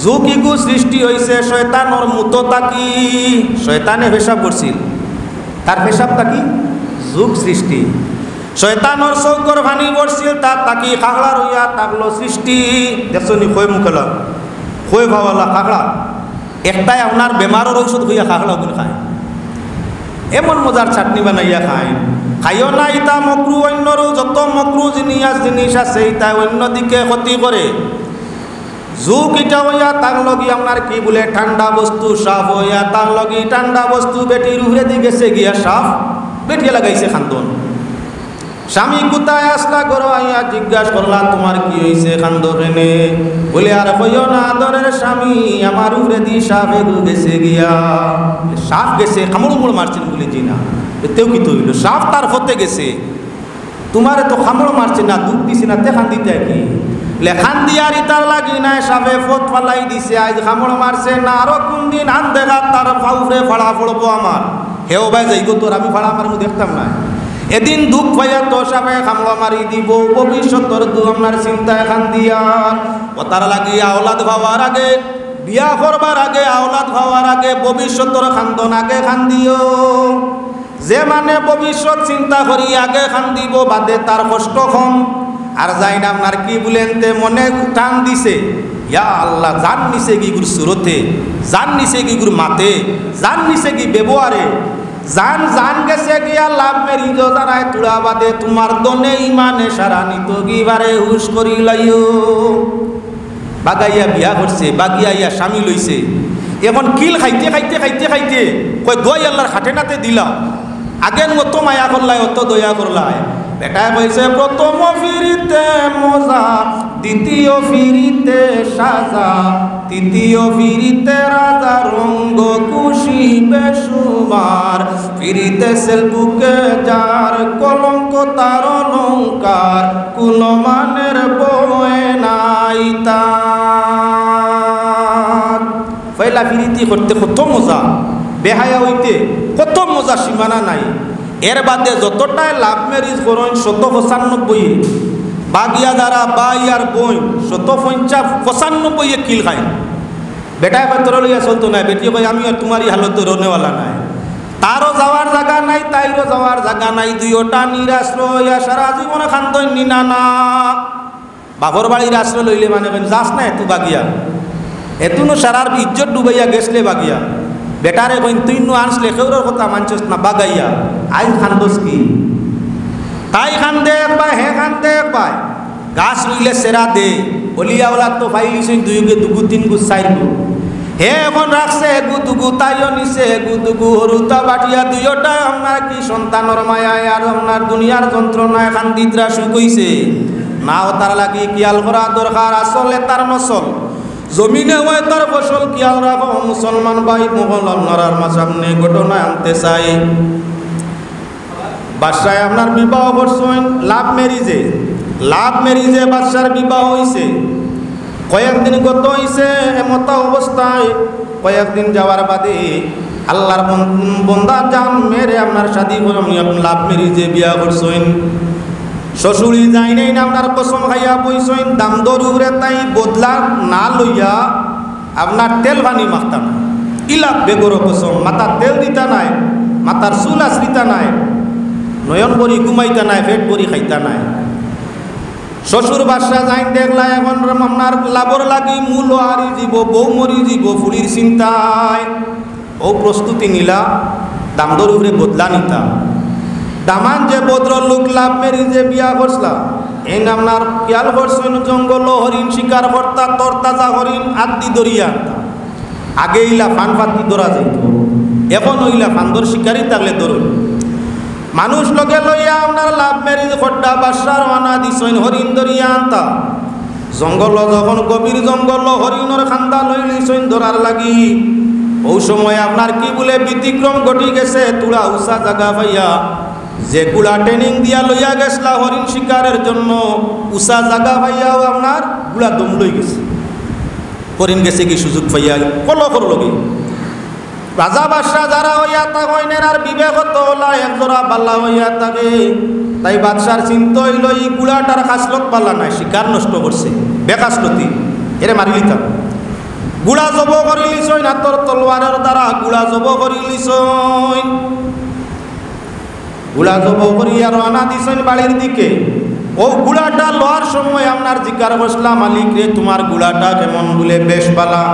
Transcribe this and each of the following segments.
জুকিগু সৃষ্টি হয়েছে শয়তানোর মুতো তাকি, শয়তানে পেশাব করছিল, তার পেশাবটা কি যুগ সৃষ্টি। শয়তানোর চৌকর ভানি পড়ছিল, তার তাকি খাগড়া রইয়া তাকলো সৃষ্টি। দেখছো নি কই মুখেলা কই ভাওয়ালা খাগড়া একটাই আপনার বেমারের ঔষধ হইয়া খাগড়া গুলো খায়, এমন মজার চাটনি বানাইয়া খায়। খাইও না ইতা মকরু, অন্যরও যত মকরু জিনিস আছে ইতা অন্যদিকে ক্ষতি করে। যুগ ইটা হইয়া তার লগি আপনার কি বলে ঠান্ডা বস্তু সাফ হইয়া তার লগি ঠান্ডা বস্তু বেটির উপরে দিয়ে গেছে গিয়া সাফ বেটিয়ে লাগাইছে খান্দন। স্বামী কোথায় আসলা করো আইয়া জিজ্ঞাসা করলা তোমার কি হয়েছে খান্দনে, বলে আর কইও না আদরের স্বামী আমার উপরে দিয়ে সাফ এগু গেছে গিয়া। সাফ গেছে খামড় মুড় মারছেন বলে জি না, এতেও কি তৈল সাফ তার হতে গেছে, তোমারে তো খামড় মারছে না দুধ দিছে না তে খান্দিতে কি লেখান দিয়ার ইতার লাগি নাই সাফে ফত ফালাই দিছে। আজ খামড় মারছে না আরো কোন দিন আন দেখা তার ফাউরে ফাড়া পড়বো আমার, হেও ভাই যাইগো তোর আমি ফাড়া আমার দেখতাম না। এদিন দুঃখ হইয়া তো সাপে খামড়া মারি দিব, ভবিষ্যতর দু আপনার চিন্তায় খান দিয়ার। ও তার লাগি আওলাদ ভাবার আগে, বিয়া করবার আগে, আওলাদ ভাবার আগে ভবিষ্যতর খান্দন আগে খান দিও। যে মানে ভবিষ্যৎ চিন্তা করি আগে খান দিব, বাদে তার কষ্ট কম। আর যাই না আপনার কি বলেন তে মনে টান দিছে, ইয়া আল্লাহ জান নিছে কি গুর সুরতে, জান নিছে কি গুর মাতে, জান নিছে কি ব্যবহারে, জান জান গেছে গিয়া লাভ মেরি যারায় তুড়া বাদে তোমার দনে ইমানে সারা নিত গিবারে হুশ করি লাইও। বাগাইয়া বিয়া করছে, বাগিয়া স্বামী লইছে, এখন কিল খাইতে খাইতে খাইতে খাইতে কয় দোয়াই আল্লাহর খাটে নাতে দিলাম, আগের মতো মায়া করলাই অত দয়া করলাই। বেটায় কইছে প্রথম ফিরিতে মজা, দ্বিতীয় ফিরিতে সাজা, তৃতীয় ফিরিতে রাজা রঙ্গ খুশি বেসুমার, ফিরিতে সেলবুকে যার কলঙ্ক তার অলঙ্কার, কোন মানের বয়ে নাই তার। পয়লা ফিরিতি করতে কত মজা, বেহায়া হইতে কত মজা সীমানা নাই। এর বাদে যতটাই লাভ ম্যারেজ করেন 195 বাগিয়া দ্বারা বাই আর বই 195 কিল খায়। বেটায় কয় তোর লইয়া চলতো না, বেটি কয় আমি আর তোমারই হালত রনেওয়ালা নাই। তারও যাওয়ার জায়গা নাই, তাইরও যাওয়ার জায়গা নাই, দুইটা নিরাশ্রয় সারা জীবনে খান্দন নিনা না। বাপর বাড়ির আশ্রয় লইলে মানে যাস না এত বাগিয়া, এতুনো সারার ইজ্জত ডুবাইয়া গেছলে বাগিয়া। বেটারে কইন তুই নু আনসলে কেউর কথা মানছিস না বাগাইয়া, আই খান্দোস কি তাই খান্দে একবার হে খান্দে একবার। গাছ রুইলে সেরা দে, অলিয়াওয়ালা তো পাইলিছেন দুইগে দুগু তিনগু চাইরগু, হে এখন রাখছে এগু দুগু, তাইও নিছে এগু দুগু, হরুতা বাটিয়া দুইটা আপনার কি সন্তানর মায়ায় আর আপনার দুনিয়ার যন্ত্রণায় খান্দিদ্রা শুকইছে। নাও তার লাগি কিয়াল করা দরকার, আসলে তার নসল জমিনে হয় তার ফসল কিয়াল রাখো। মুসলমান ভাই মোগল আপনার সামনে ঘটনা আনতে চাই। বাদশায় আপনার বিবাহ করছেন লাভ মেরিজে বাদশার বিবাহ হয়েছে। কয়েকদিন গত হয়েছে এমত অবস্থায়, কয়েকদিন যাওয়ার বাদে আল্লাহর বন্দা জান মেরে আপনার শাদী করে লাভ মেরিজে বিয়া করছেন। শ্বশুরি যাই নাই না আপনার কসম খাইয়া বইছেন, দাম দরুরে তাই বদলা না লইয়া আপনার তেল পানি মাখতা না, ইলাপ বেগর কসম, মাথার তেল দিতা নাই, মাথার চুল আশ্রিতা নাই, নয়ন বড়ি ঘুমাইতা নাই, পেট বড়ি খাইতা নাই। শ্বশুর বাসা যাই দেখলা এখন আপনার লাভর লাগি মূল হারি যাব, বউ মরি যাব, ফুলির চিন্তায় ও প্রস্তুতি নিলা দাম দরুরে বদলা নিতা। দামান যে ভদ্র লোক লাভ মেরিজে বিয়া করছলা, এই আপনার খেয়াল করছেন জঙ্গল হরিণ শিকার কর্তা, তরতাজা হরিণ আদি দরিয়া আগে ইলা ফান ফাতি ধরা যাইত, এখন ওইলা ফান্দর শিকারি থাকলে ধরুন। মানুষ লগে লইয়া আপনার লাভ মেরিজ খড্ডা বাসার রানা দিছেন হরিণ দরিয়া আনতা। জঙ্গল যখন গভীর জঙ্গল হরিণর খান্দা লই লইছেন ধরার লাগি, ওই সময় আপনার কি বলে ব্যতিক্রম ঘটি গেছে। তুলা উষা জায়গা পাইয়া যেগুলা ট্রেনিং দিয়া লইয়া গেছলা হরিণ শিকারের জন্য, উষা জায়গা পাইয়াও আপনার গুলা দম লই গেছে। হরিণ গেছে কি সুযোগ পাইয়া কল করলগে রাজা বাদশাহ যারা হইয়া থাকেন আর বিবেকত হলা একজোড়া বাল্লা হইয়া থাকে। তাই বাদশার চিন্তা হইল এই গুলাটার খাসলত পাল্লা নাই, শিকার নষ্ট করছে বেকাসলতি, এরে মারি লিতাম। গুড়া জব করে লিছই না তোর তলোয়ারের দ্বারা গুড়া জব করে লিছই গুড়া জব করিয়া রওনা দিছেন বাড়ির দিকে ও গুড়াটা লওয়ার সময় আপনার জিজ্ঞার বসলাম মালিক রে তোমার গুড়াটা কেমন বলে বেশ বালা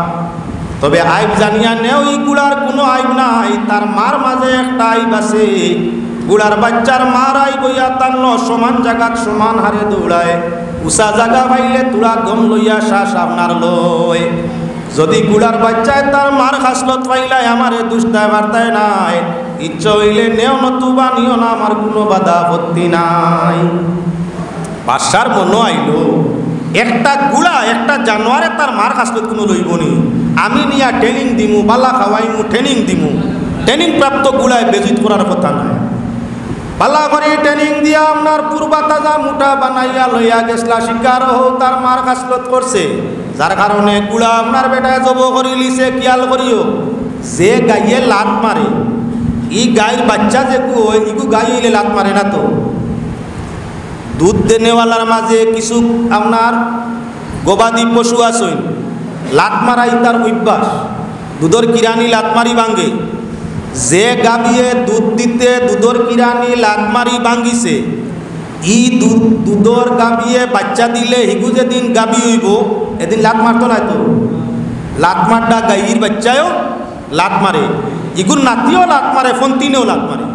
তবে আইব জানিয়া নেও এই গুড়ার কোনো আইব নাই তার মার মাঝে একটা আইব আছে গুড়ার বাচ্চার মার আইব ইয়া তার সমান জায়গাত সমান হারে দৌড়ায় উষা জায়গা পাইলে তুলা গম লইয়া শ্বাস আপনার লয় যদি গুড়ার বাচ্চায় তার মার খাসলত পাইলাই আমারে দুষ্টায় বার্তায় নাই ইচ্ছা হইলে নেও নতুবা নিও না আমার কোনো বাধা আপত্তি নাই বাদশার মনে আইলো একটা গুড়া একটা জানোয়ারে তার মার খাসলত কোনো লইবনি আমি নিয়া ট্রেনিং দিমু বালা খাওয়াইমু ট্রেনিং দিমু ট্রেনিং প্রাপ্ত গুড়ায় বেজিত করার কথা নাই পালা করে ট্রেনিং দিয়া আপনার পূর্বা তাজা মুঠা বানাইয়া লইয়া গেছলা শিকার হো তার মার খাসলত করছে যার কারণে গুড়া আপনার বেটায় জব করি লিছে কিয়াল করিও যে গাইয়ে লাত মারে ই গাইয়ের বাচ্চা যে ইগু গাই হইলে লাত মারে না তো দুধ দেনেওয়ালার মাঝে কিছু আপনার গবাদি পশু আসইন লাত মারাই তার অভ্যাস দুধর কিরানি লাত মারি ভাঙ্গে যে গাবিয়ে দুধ দিতে দুধর কিরানি লাত মারি ভাঙ্গিছে ই দুধর গাবিয়ে বাচ্চা দিলে হিগু যেদিন গাবি হইব এদিন লাত মারতো না তো লাত মারটা গাইয়ের বাচ্চায়ও লাত মারে ইগুর নাতিও লাত মারে ফন্তিনেও লাত মারে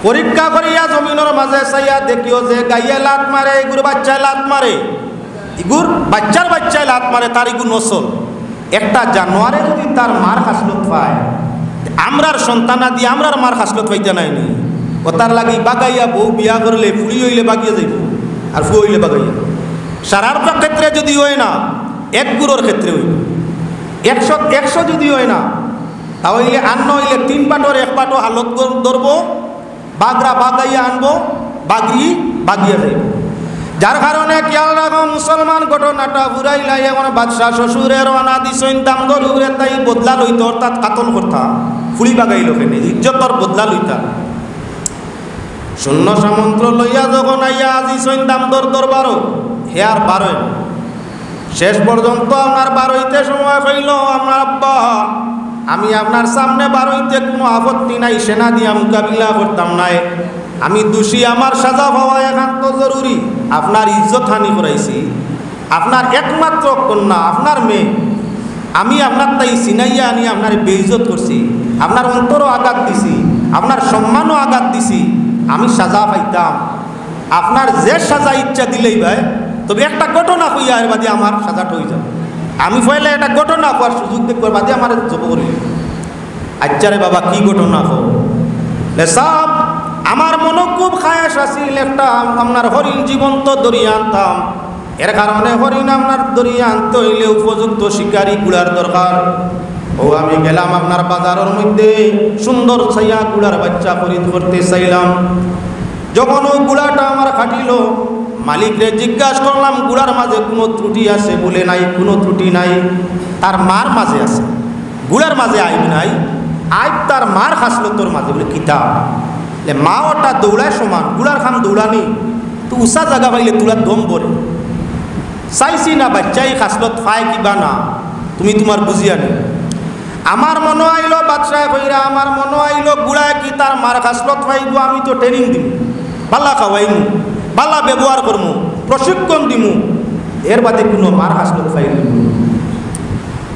পরীক্ষা করিয়া জমিনের মাঝে চাইয়া দেখিও যে গাইয়ে লাত মারে ইগুর বাচ্চায় লাত মারে ইগুর বাচ্চার বাচ্চায় লাত মারে তার ইগুর নসল একটা জানোয়ারে যদি তার মার খাসলত পায় আমরার সন্তানাদি আমরার মার খাসলত পাইতে নাইনি ও তার লাগি বাগাইয়া বউ বিয়া করলে ফুড়ি হইলে বাগিয়ে যাইব আর ফু হইলে বাগাইয়া সারার ক্ষেত্রে যদি হয় না এক গুড়োর ক্ষেত্রে হইব 100 যদি হয় না তাহলে আন্ন হইলে 3 পাটর 1 পাটও হালত ধরবো বাগরা বাগাইয়া আনবো বাগরি বাগিয়া যাইব যার কারণে খেয়াল রাখো মুসলমান ঘটনাটা বুড়াইলাই এখন বাদশাহ শ্বশুরের রওনা দিছেন দাম দরুরে তাই বদলা লইত অর্থাৎ কাতল করতা ফুলি বাগাইল কেনে ইজ্জতর বদলা লইতা শূন্য সামন্ত্র লইয়া যখন আইয়া আজিছেন দাম দরবারও হেয়ার বারোয় শেষ পর্যন্ত আপনার বারোইতে সময় হইল আপনার আব্বা আমি আপনার সামনে বারোইতে কোনো আপত্তি নাই সেনা দিয়া মোকাবিলা করতাম নাই আমি দোষী আমার সাজা পাওয়া একান্ত জরুরি আপনার ইজ্জত হানি করাইছি আপনার একমাত্র কন্যা আপনার মেয়ে আমি আপনার তাই চিনাইয়া আনি আপনার বেইজ্জত করছি আপনার অন্তরও আঘাত দিছি আপনার সম্মানও আঘাত দিছি আমি সাজা পাইতাম আপনার যে সাজা ইচ্ছা দিলেই ভাই তবে একটা ঘটনা কইয়া এর বাদে আমার সাজাটা হয়ে যাবে আমি পয়লা একটা ঘটনা হওয়ার সুযোগ দেখবার বাদে আমার জব করি আচ্ছা রে বাবা কি ঘটনা হোক সব আমার মনে খুব খায়াস আসিল একটা আপনার হরিণ জীবন্ত দরিয়া আনতাম এর কারণে হরিণ আপনার দরিয়া আনতে হইলে উপযুক্ত শিকারী গুড়ার দরকার ও আমি গেলাম আপনার বাজারের মধ্যে সুন্দর ছাইয়া গুড়ার বাচ্চা খরিদ করতে চাইলাম যখন ওই গুড়াটা আমার খাটিল মালিকরে জিজ্ঞাসা করলাম গুড়ার মাঝে কোনো ত্রুটি আছে বলে নাই কোনো ত্রুটি নাই তার মার মাঝে আছে গুড়ার মাঝে আইব নাই আইব তার মার খাসলতর মাঝে বলে কিতাব মা ওটা দৌড়ায় সমান গুড়ার খাম দৌড়ানি তো উষা জায়গা পাইলে তুলার দম পড়ে চাইছি না বাচ্চাই খাসলত পায় কিবা না তুমি তোমার বুঝিয়া নি আমার মনে আইলো বাদশাহ কইরা আমার মনে আইলো গুড়ায় কি তার মার খাসলত পাইব আমি তো ট্রেনিং দিব বালা খাওয়াইমু বালা ব্যবহার করমু প্রশিক্ষণ দিমু এর বাদে কোনো মার খাসলত পাইল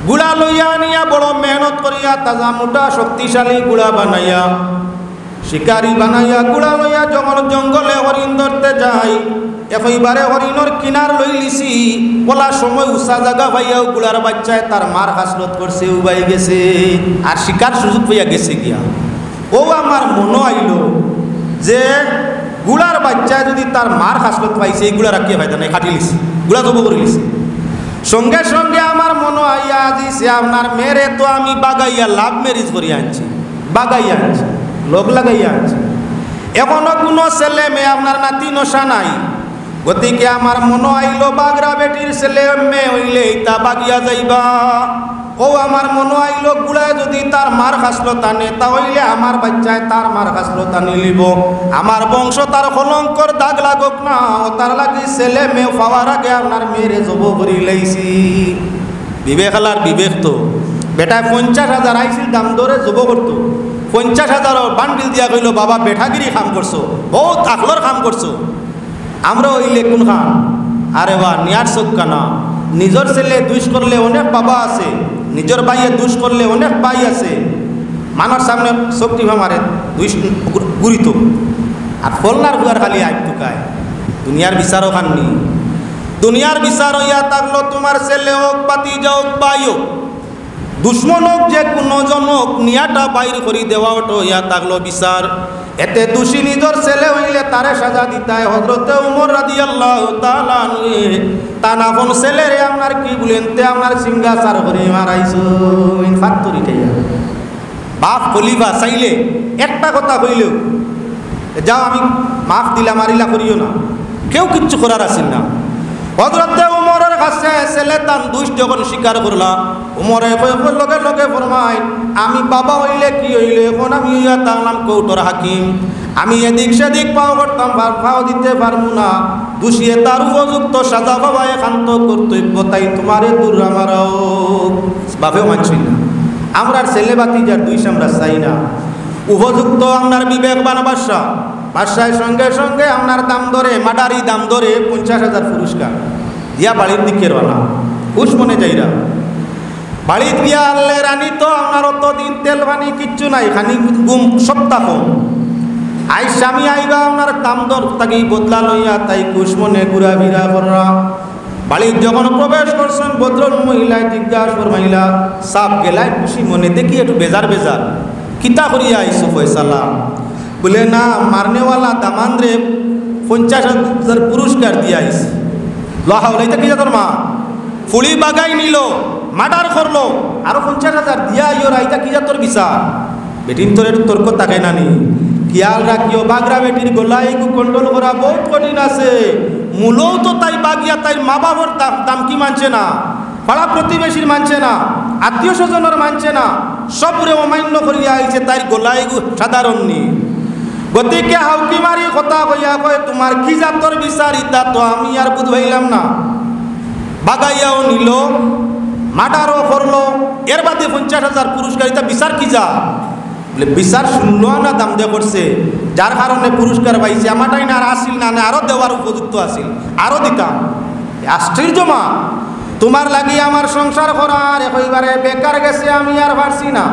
গুড়া লইয়া আনিয়া বড় মেহনত করিয়া তাজা মোটা শক্তিশালী গুড়া বানাইয়া শিকারি বানাইয়া গুড়া লইয়া জঙ্গলে হরিণ ধরতে যাই একইবারে হরিণর কিনার লই লিছি বলা সময় উষা জায়গা ভাইয়াও গুড়ার বাচ্চায় তার মার হাসলত করছে উবাই গেছে আর শিকার সুযোগ পাইয়া গেছে গিয়া ও আমার মনে আইল যে গুড়ার বাচ্চায় যদি তার মার হাসলত পাইছে এই গুড়া রাখিয়ে পাইতা নাই কাটি লিছি গুড়া জব করে লিছি সঙ্গে সঙ্গে আমার মনে আইয়া দিছে আপনার মেরে তো আমি বাগাইয়া লাভ ম্যারেজ করিয়া আনছি বাগাইয়া আনছি লোক লাগাইয়া আনছি এখনো কোনো ছেলে মেয়ে আপনার নাতি নশা নাই গতিকে আমার মনে আইল বাগরা বেটির ছেলে মেয়ে হইলে তা বাগিয়া যাইবা ও আমার মনে আইল গুড়ায় যদি তার মার খাসলো টানে তাহলে আমার বাচ্চায় তার মার খাসলো টানি লিব আমার বংশ তার কলঙ্কর দাগ লাগুক না ও তার লাগি ছেলে মেয়ে পাওয়ার আগে আপনার মেয়েরে জব করি লাইছি বিবেক আলার বিবেক তো বেটায় 50,000 আইছিল দাম ধরে জব করতো 50,000 বান্ডিল দিয়া কইল বাবা বেঠাগিরি কাম করছো বহুত আকলর কাম করছো আমরা হইলে কোন খান আরে বা নিয়ার চোখ না নিজের ছেলে দুষ করলে অনেক বাবা আছে নিজের ভাইয়ে দুষ করলে অনেক ভাই আছে মানার সামনে শক্তি ভামারে দুষ গুরিত আর ফলনার হুয়ার খালি আইব টুকায় দুনিয়ার বিচারও খাননি দুনিয়ার বিচার হইয়া থাকলো তোমার ছেলে হোক বাতিজা হোক ভাই হোক দুশ্মন হোক যে কোনো জন হোক নিয়াটা বাইর করি দেওয়া ওটো হইয়া থাকলো বিচার এতে দোষী নিজের ছেলে হইলে তারে সাজা দিতায় হযরতে উমর রাদিয়াল্লাহু তাআলা তার আপন ছেলেরে আপনার কি বলেন তে আপনার সিংহাসার করে মারাইছো ফাত্তরি ঠাইয়া বাপ খলিফা চাইলে একটা কথা কইলেও যাও আমি মাফ দিলা মারিলা করিও না কেউ কিচ্ছু করার আসেন না হযরতে উমরের কাছে ছেলে তার দুষ যখন স্বীকার করলা উমরে লগে লগে ফরমায় আমি বাবা হইলে কি হইলে এখন আমি হইয়া তার কৌটর হাকিম আমি এদিক সেদিক পাও করতাম পাও দিতে পারবো না দোষিয়ে তার উপযুক্ত সাজা বাবায় একান্ত কর্তব্য তাই তোমারে দূর আমারও বাপেও মানছি না আমরা ছেলে বাতি যার দুই আমরা চাই না উপযুক্ত আপনার বিবেকবান বাদশা বাদশাহের সঙ্গে সঙ্গে আপনার দাম ধরে মাডারি দাম ধরে 50,000 পুরস্কার দিয়া বাড়ির দিকে রানা খুশ মনে যাইরা বাড়ির দিয়া আনলে রানী তো আপনার অত দিন তেল পানি কিচ্ছু নাই খানি গুম সপ্তাহ আই স্বামী আইবা আপনার দাম দর তাকে বদলা লইয়া তাই খুশ মনে ঘুরা ফিরা করা বাড়ির যখন প্রবেশ করছেন ভদ্র মহিলায় জিজ্ঞাসা মহিলা সাপ গেলায় খুশি মনে দেখি একটু বেজার বেজার কিতা করিয়া আইসো ফয়সালা বলে না মারনেওয়ালা দামানরে 50,000 পুরস্কার দিয়া আইসি লাহাউলাইতা কি তোর মা ফুলি বাগাই নিল মার্ডার করলো আরো 50,000 দিয়া ইয়োর আইতা কি তোর বিচার বেটিন তোর একটু তর্ক থাকে না নি খেয়াল রাখিও বাগরা বেটির গলায় কন্ট্রোল করা বহুত কঠিন আছে মূলও তো তাই বাগিয়া তাই মা বাবার দাম কি মানছে না পাড়া প্রতিবেশীর মানছে না আত্মীয় স্বজনের মানছে না সবরে অমান্য করিয়া আইছে তাই গলায় সাধারণ নি গতিকে হাউকি মারি কথা কইয়া কয় তোমার কি জাতর বিচার ইতা তো আমি আর বুঝাইলাম না বাগাইয়াও নিল মার্ডারও করলো এর বাদে 50,000 পুরস্কার ইতা বিচার কি যা বলে বিচার শুনলো না দাম দিয়ে করছে যার কারণে পুরস্কার পাইছে আমারটাই না আর আসিল না আরো দেওয়ার উপযুক্ত আসিল আরো দিতাম আশ্চর্য মা তোমার লাগি আমার সংসার করার একেবারে বেকার গেছে আমি আর পারছি না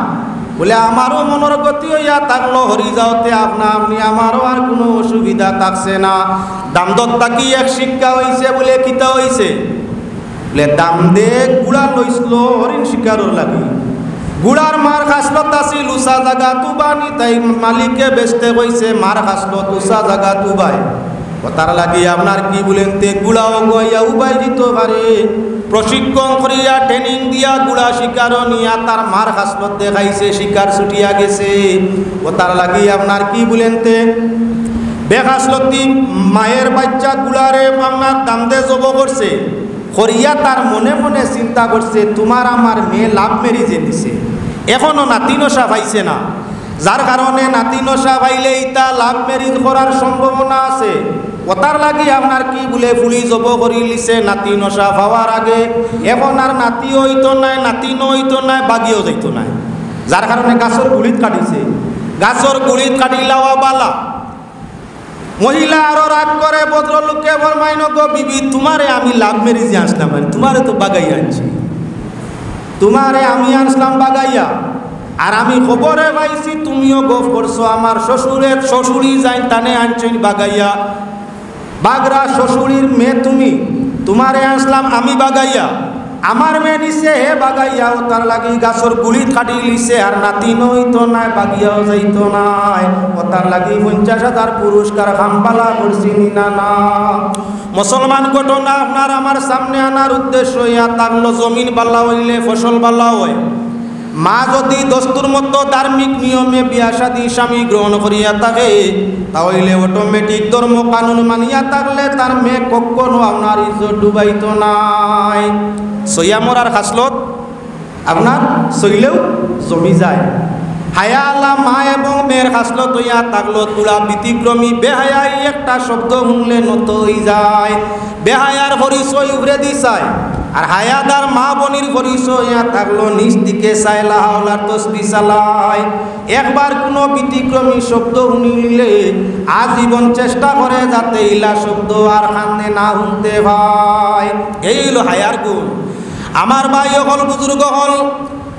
বলে আমারও মনের গতি হইয়া থাকলো হরি যাওতে আপনি আমারও আর কোনো অসুবিধা থাকছে না দাম দত্তা কি এক শিক্ষা হইছে বলে কিতা হইছে বলে দাম দে গুড়া লইছিল হরিণ শিকারর লাগি গুড়ার মার খাসলত আছে লুসা জাগা তুবানি তাই মালিককে বেচতে কইছে মার খাসলত লুসা জাগা তুবাই তার লাগি আপনার কি বলেন তে গুড়াও গইয়া উবাই দিত পারে প্রশিক্ষণ করিয়া ট্রেনিং দিয়া গুড়া শিকারও নিয়া তার মার খাসলত দেখাইছে শিকার ছুটিয়া গেছে ও তার লাগি আপনার কি বলেন তে বেখাসলতি মায়ের বাচ্চা গুড়ারে আপনার দাম দে জব করছে করিয়া তার মনে মনে চিন্তা করছে তোমার আমার মেয়ে লাভ মেরিজে দিছে এখনো নাতি নশা পাইছে না যার কারণে নাতি নশা পাইলে ইতা লাভ মেরিজ করার সম্ভাবনা আছে ওটার লাগি আপনার কি বলে ফুলি জব করি লিছে নাতি নশা পাওয়ার আগে এখন আর নাতি হইতো নাই নাতি নইতো নাই বাগিও যাইতো নাই যার কারণে গাছর গুড়িত কাটিছে গাছর গুড়িত কাটি লাওয়া বালা মহিলা আরো রাগ করে ভদ্রলোককে ফরমাইন গো বিবি তোমারে আমি লাভ মেরিজে আসলাম তোমারে তো বাগাইয়া আনছি তোমারে আমি আসলাম বাগাইয়া আর আমি খবরে পাইছি তুমিও গফ করছো আমার শ্বশুরের শ্বশুরি যাই টানে আনছেন বাগাইয়া বাগরা শ্বশুরির মেয়ে তুমি তোমারে আসলাম আমি বাগাইয়া আমার মেয়ে নিছে হে বাগাইয়াও তার লাগি গাছর গুড়িত কাটি লিছে আর নাতি নইতো নাই বাগিয়াও যাইতো নাই ও তার লাগি 50,000 পুরস্কার খামপালা করছি না না মুসলমান ঘটনা আপনার আমার সামনে আনার উদ্দেশ্য ইয়া থাকলো জমিন বালা হইলে ফসল বালা হয় মা যদি দস্তুর মতো ধার্মিক নিয়মে বিয়া শাদী স্বামী গ্রহণ করিয়া থাকে তাহলে অটোমেটিক ধর্ম কানুন মানিয়া থাকলে তার মেয়ে কখনো আপনার ইজ্জত ডুবাইতো নাই সইয়া মরার খাসলত আপনার সইলেও জমি যায় হায়া আল্লাহ মা এবং মেয়ের খাসলত হইয়া থাকলো তুলা ব্যতিক্রমী বেহায়াই একটা শব্দ শুনলে নত হয়ে যায় বেহায়ার পরিচয় উভরে দিছায় আর হায়াদার মা বনির পরিচয় থাকলো নিজ দিকে চাইলা হাওলার তসবি চালায় একবার কোনো ব্যতিক্রমী শব্দ শুনিলে আজীবন চেষ্টা করে যাতে ইলা শব্দ আর কানে না শুনতে হয়। এই হলো হায়ার গুণ। আমার ভাই হল বুজুর্গ হল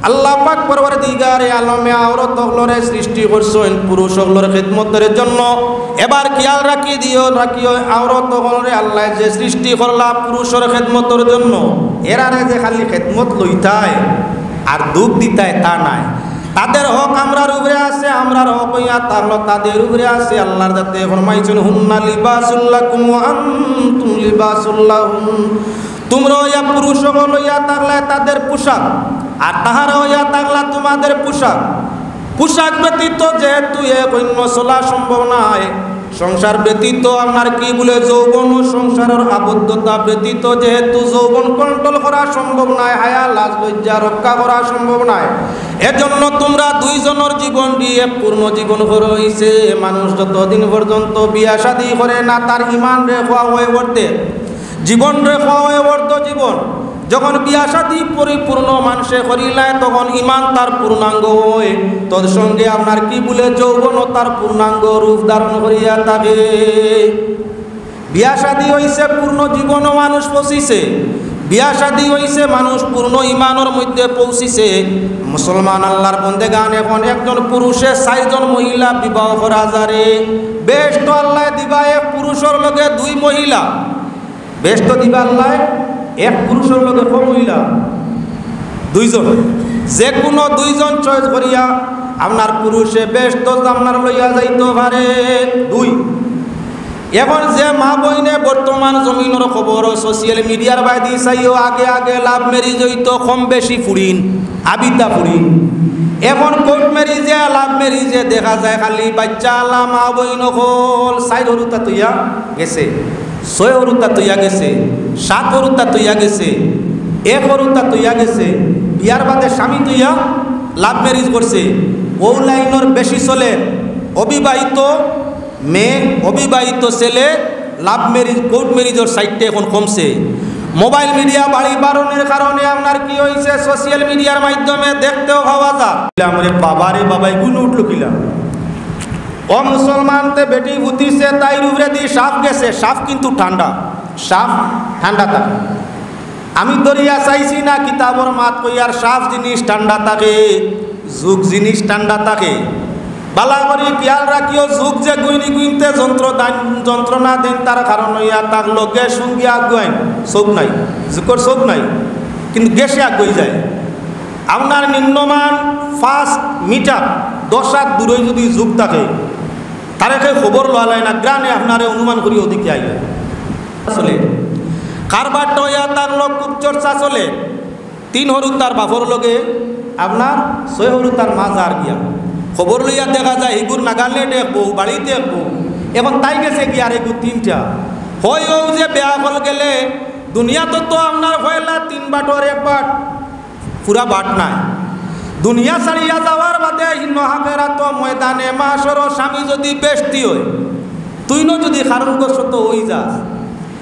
আল্লাহ পাক পরওয়ারদিগারে আলমে আওরত হলরে সৃষ্টি করছেন পুরুষ হলর খিদমতের জন্য। এবার খেয়াল রাখিও আওরত হলরে আল্লাহ যে সৃষ্টি করলা পুরুষের খিদমতের জন্য, এরারে যে খালি খিদমত লইতায় আর দুঃখ দিতায় তা নাই। তাদের হক আমরার উপরে আছে, আমরার হক হইয়া তাহলে তাদের উপরে আছে। আল্লাহর যাতে ফরমাইছেন হুন্না লিবাসুল্লাকুম ওয়া আনতুম লিবাসুল্লাহুম, তোমরা ইয়া পুরুষ লইয়া থাকলে তাদের পোশাক আর তাহারা হইয়া থাকলা তোমাদের পোশাক। পোশাক ব্যতীত যেহেতু এক অন্য চলা সম্ভব নয়, সংসার ব্যতীত আপনার কি বলে যৌবন ও সংসারের আবদ্ধতা ব্যতীত যেহেতু যৌবন কন্ট্রোল করা সম্ভব নয়, হায়া লাজ লজ্জা রক্ষা করা সম্ভব নয়, এজন্য তোমরা দুইজনের জীবন দিয়ে পূর্ণ জীবন করে হইছে। মানুষ যতদিন পর্যন্ত বিয়া শাদী করে না তার ইমান রেখা হয়ে ওঠে, জীবন রেখা হয়ে ওঠত জীবন। যখন বিয়া শাদী পরিপূর্ণ মানুষে করিলায় তখন ইমান তার পূর্ণাঙ্গ হয়, তোর সঙ্গে আপনার কি বলে যৌবন তার পূর্ণাঙ্গ রূপ ধারণ করিয়া থাকে। বিয়া শাদী হইছে পূর্ণ জীবনও মানুষ পৌঁছিছে, বিয়া শাদী হইছে মানুষ পূর্ণ ইমানের মধ্যে পৌঁছিছে। মুসলমান আল্লাহর বন্দেগান এখন একজন পুরুষে 4 জন মহিলা বিবাহ করা যারে, বেশ তো আল্লাহ দিবা এক পুরুষের লগে 2 মহিলা, বেশ তো দিবা আল্লাহ এক পুরুষের লগে কম মহিলা 2 জন, যে কোনো 2 জন চয়েস করিয়া আপনার পুরুষে বেশ তো আপনার লইয়া যাইতে পারে 2। এখন যে মা বইনে বর্তমান জমিনের খবর সোশ্যাল মিডিয়ার বাইদি চাইও আগে আগে লাভ ম্যারেজ হইতো কম বেশি ফুরিন আবিতা ফুরিন। এখন কোর্ট ম্যারেজে লাভ ম্যারেজে দেখা যায় খালি বাচ্চা আলা মা বইন হল 4 হরুতা তৈয়া গেছে, 6 হরুতা তৈয়া গেছে, 7 হরুতা তৈয়া গেছে, 1 হরুতা তৈয়া গেছে। বিয়ার বাদে স্বামী তৈয়া লাভ ম্যারেজ করছে। ও লাইনের বেশি চলে অবিবাহিত মেয়ে, অবিবাহিত ছেলে লাভ ম্যারেজ কোর্ট ম্যারেজের সাইডটা এখন কমছে। মোবাইল মিডিয়া বাড়ি বাড়নের কারণে আপনার কি হয়েছে সোশ্যাল মিডিয়ার মাধ্যমে দেখতেও পাওয়া যায়। আমরা বাবারে বাবাই গুণ উঠল কিলাম ও মুসলমানতে বেটি বুতিছে তাই উপরে দিয়ে সাপ গেছে। সাপ কিন্তু ঠান্ডা, সাপ ঠান্ডা থাকে। আমি দরিয়া চাইছি না কিতাবর মাত কইয়ার সাপ জিনিস ঠান্ডা থাকে, যুগ জিনিস ঠান্ডা থাকে। বালা করি খেয়াল রাখিও যুগ যে গুইনি গুইনতে যন্ত্রণা দেন তার কারণ হইয়া তার লোকে সঙ্গে আগুয়াইন চোখ নাই, যুগর চোখ নাই কিন্তু গ্যাসে আগুই যায়। আপনার নিম্নমান 5 মিটার 10 হাত দূরে যদি যুগ থাকে তারে খবর লওয়া না গ্রামে আপনারে অনুমান করি ওদিকে আইলে চলে। কারবারটা হইয়া তার লোক খুব চর্চা চলে। 3 হরু তার বাপর লগে আপনার 6 হরু তার মাঝ আর গিয়া খবর লইয়া দেখা যায় এগুর নাগালে দেখবো বাড়ি দেখবো। এখন তাই গেছে কি আর এগুর 3টা হয় ও যে বেয়া ফল গেলে দুনিয়াতে তো আপনার হইলা 3 বাটর 1 বাট পুরা বাট নাই। দুনিয়া ছাড়িয়া যাওয়ার বাদে আখিরাত ময়দানে মাশর স্বামী যদি বেশতি হয় তুই ন যদি কারণগ্রস্ত হই যাস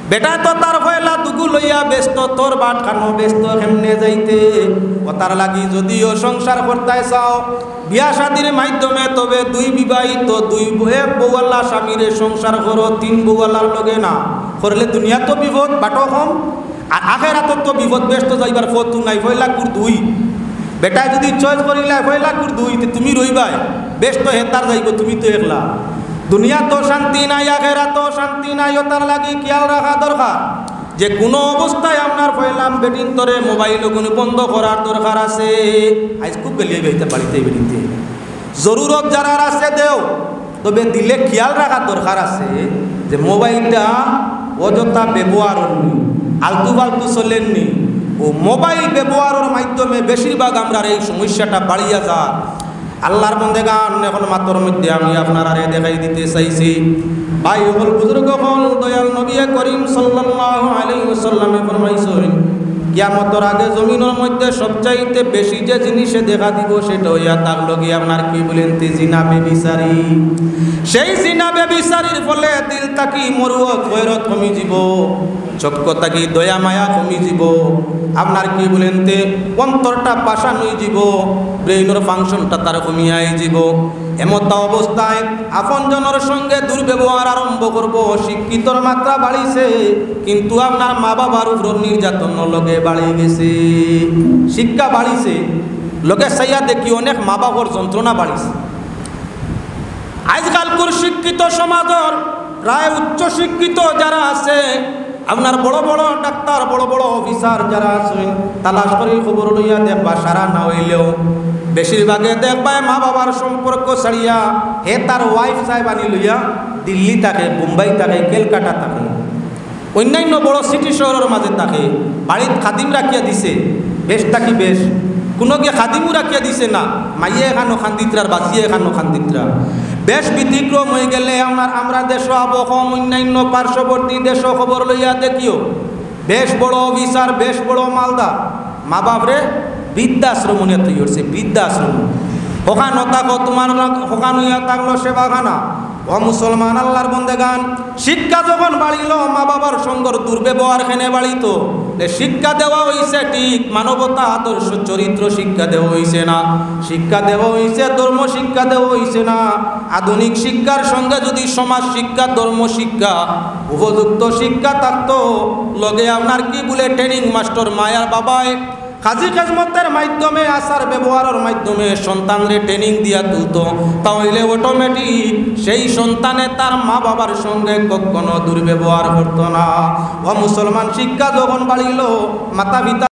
বেটা তো তার হইলা দুগু লইয়া ব্যস্ত, তোর বাট খানো ব্যস্ত কেমনে যাইতে। ও তার লাগি যদিও সংসার করতে চাও বিয়া শাদির মাধ্যমে তবে 2 বিবাহিত 2 বউয়াল্লা স্বামীরে সংসার করো, 3 বউয়াল্লার লগে না করলে দুনিয়া তো বিপদ বাটো কম আর আখিরাতত তো বিপদ ব্যস্ত যাইবার ফতু নাই। হইলা কুর 2 বেটায় যদি চয়েস করিলা হইলা কুর 2 তুমি রইবাই ব্যস্ত হেতার যাইব, তুমি তো একলা। দুনিয়া তো শান্তি নাই, আখিরাত তো শান্তি নাই। তার লাগি খেয়াল রাখা দরকার যে কোনো অবস্থায় আপনার পয়লাম বেটিন তরে মোবাইল কোনো বন্ধ করার দরকার আছে। আজ খুব গেলিয়ে বেরিতে বাড়িতে বেরিতে জরুরত যারা আছে দেও, তবে দিলে খেয়াল রাখার দরকার আছে যে মোবাইলটা অযথা ব্যবহার আলতু ফালতু চলেননি। ও মোবাইল ব্যবহারের মাধ্যমে বেশিরভাগ আমরা এই সমস্যাটা বাড়িয়া যায়। আল্লাহর বন্দেগান এখন মাত্র মধ্যে আমি আপনার আরে দেখাই দিতে চাইছি। ভাই হল বুজুর্গ হল দয়াল নবী করিম সাল্লাল্লাহু আলাইহি ওয়াসাল্লামে ফরমাইছেন কিয়ামতের আগে জমিনের মধ্যে সবচাইতে বেশি যে জিনিসে দেখা দিব সেটা হইয়া তার লগে আপনার কি বলেন জিনা বেবিচারী। সেই জিনা বেবিচারীর ফলে দিল তাকি মরুয়া খয়রত কমি যাব। চক্ষু থাকি দয়া মায়া কমি যাব আপনার কি বলেন তে অন্তরটা পাষাণ হয়ে যাব ব্রেইনের ফাংশনটা তার কমিয়াই যাব এমতা অবস্থায় আপনজনের সঙ্গে দুর্ব্যবহার আরম্ভ করব শিক্ষিতর মাত্রা বাড়িছে কিন্তু আপনার মা বাবার উপর নির্যাতন লগে বাড়ি গেছে শিক্ষা বাড়িছে লোকে সাইয়া দেখি অনেক মা বাবার যন্ত্রণা বাড়িছে আজকালকার শিক্ষিত সমাজের প্রায় উচ্চ শিক্ষিত যারা আছে আপনার বড় বড় ডাক্তার বড় বড় অফিসার যারা আছেন তালাশ করে খবর লইয়া দেখবা সারা না হইলেও বেশিরভাগে দেখবা মা বাবার সম্পর্ক ছাড়িয়া হে তার ওয়াইফ সাহেবানি লইয়া দিল্লি থাকে মুম্বাই থাকে কলকাতা থাকে অন্যান্য বড় সিটি শহরের মাঝে থাকে বাড়িত খাদিম রাখিয়া দিছে বেশ থাকি বেশ কোনো গিয়ে খাদিমও রাখিয়া দিছে না মাইয়ে এখানো খান্দিত্রার বাঁচিয়ে এখানো খান্দিত্রা বেশ ব্যতিক্রম হয়ে গেলে আমরা দেশ আবহম অন্যান্য পার্শ্ববর্তী দেশ খবর লইয়া দেখিও বেশ বড় অফিসার বেশ বড় মালদা মা বাপরে বৃদ্ধাশ্রম নিয়ে তৈরি হচ্ছে বৃদ্ধাশ্রম ওখান থাকো তোমার ওখান হইয়া থাকলো সেবাখানা ও মুসলমান আল্লাহর বন্দেগান শিক্ষা যখন বাড়িল মা বাবার সঙ্গর দুর্ব্যবহার খেনে বাড়িত শিক্ষা দেওয়া হয়েছে ঠিক মানবতা আদর্শ চরিত্র শিক্ষা দেওয়া হয়েছে না শিক্ষা দেওয়া হয়েছে ধর্ম শিক্ষা দেওয়া হয়েছে না আধুনিক শিক্ষার সঙ্গে যদি সমাজ শিক্ষা ধর্ম শিক্ষা উপযুক্ত শিক্ষা থাকতো লগে আপনার কি বলে ট্রেনিং মাস্টার মায়ার বাবায় কাজী খেজমতের মাধ্যমে আচার ব্যবহারের মাধ্যমে সন্তানরে ট্রেনিং দিয়া তুলতো তাহলে অটোমেটিক সেই সন্তানে তার মা বাবার সঙ্গে কখনো দুর্ব্যবহার করতো না ও মুসলমান শিক্ষা যখন বাড়িল মাতা পিতা